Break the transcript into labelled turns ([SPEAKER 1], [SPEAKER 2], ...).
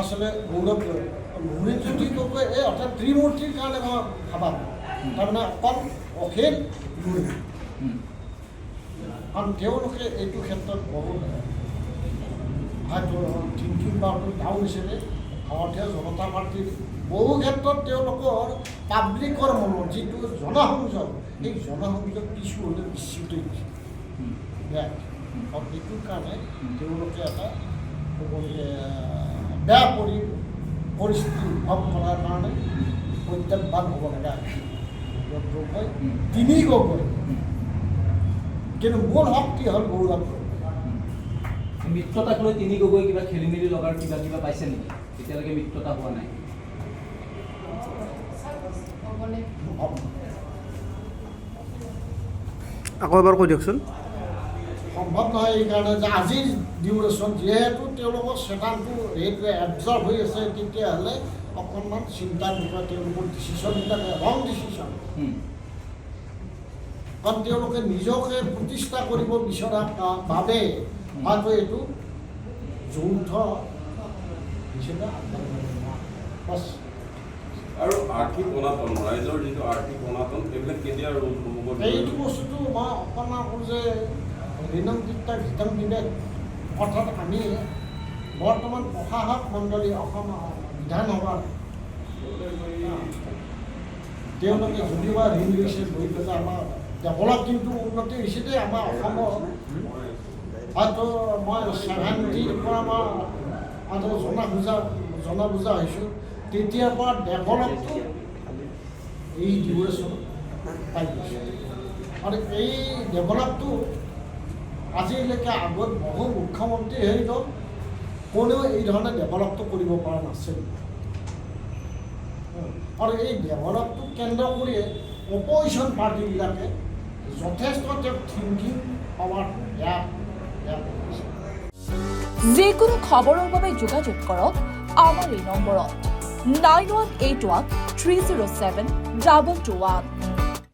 [SPEAKER 1] আসলে গৌৰৱ লুৰিণজ্যোতি গগৈ এই অৰ্থাৎ ত্ৰিমূৰ্তিৰ কাৰণে মই ভাবা তাৰমানে অকল অশেষ লুৰিণ কাৰণ তেওঁলোকে এইটো ক্ষেত্ৰত বহুত হয়তো থিংকিং পাৱাৰটো ডাউন হৈছিলে ভাৰতীয় জনতা পাৰ্টীৰ বহু ক্ষেত্ৰত তেওঁলোকৰ পাব্লিকৰ মনত যিটো জনসংযোগ এই জনসংযোগ কিছু হ'লে বিস্মৃত হৈছে আৰু এইটোৰ কাৰণে তেওঁলোকে এটা বেয়া পৰিস্থিতি উদ্ভৱ কৰাৰ কাৰণে প্ৰত্যাহ্বান হ'ব লগা গগৈ তিনি গগৈ কিন্তু মূল শক্তি হ'ল গৌৰৱ
[SPEAKER 2] মিত্ৰতাক লৈ তিনি গগৈ কিবা খেলি মেলি লগাৰ কিবা পাইছে নেকি এতিয়ালৈকে মিত্ৰতা হোৱা নাই
[SPEAKER 3] আকৌ এবাৰ কৈ দিয়কচোন
[SPEAKER 1] সম্ভৱ নহয় এইকাৰণে যে আজিৰ ডিউৰেশ্যন যিহেতু তেওঁলোকৰ চেতানটো সেইটোৱে এবজৰ্ভ হৈ আছে তেতিয়াহ'লে অকণমান চিন্তাৰ বিষয়ে তেওঁলোকৰ ডিচিশ্যনবিলাক ৰং ডিচিশ্যন কাৰণ তেওঁলোকে নিজকে প্ৰতিষ্ঠা কৰিব বিচৰা বাবে হয়তো এইটো যৌথ হিচাপে
[SPEAKER 4] আৰু আৰ্থিক অনাটন ৰাইজৰ যিটো আৰ্থিক অনাটন এইবিলাক কেতিয়া
[SPEAKER 1] এইটো বস্তুটো মই অকণমান কৰোঁ যে ঋণম দিত্তা ঘিতম বিবেক অৰ্থাৎ আমি বৰ্তমান প্ৰশাসক মণ্ডলী অসম বিধানসভাৰ তেওঁলোকে যদিও ঋণ লৈছে লৈ পেলাই আমাৰ ডেভেলপ কিন্তু উন্নতি হৈছে দেই আমাৰ অসমৰ হয়তো মই 70ৰ পৰা মই জনা বুজা হৈছোঁ তেতিয়াৰ পৰা ডেভেলপটো এই ডিউৰেশ্যন পাই গৈছে আৰু এই ডেভেলপটো আজিলৈকে আগত বহু মুখ্যমন্ত্ৰী হেৰিত কোনেও এই ধৰণে ডেভেলপটো কৰিব পৰা নাছিল আৰু এই ডেভেলপটো কেন্দ্ৰ কৰিয়ে অপজিশ্যন পাৰ্টিবিলাকে যথেষ্ট তেওঁ থিংকিং পাৱাৰটো বেয়া কৰিছে
[SPEAKER 5] যিকোনো খবৰৰ বাবে যোগাযোগ কৰক আমাৰ এই নম্বৰত 9181 307 2221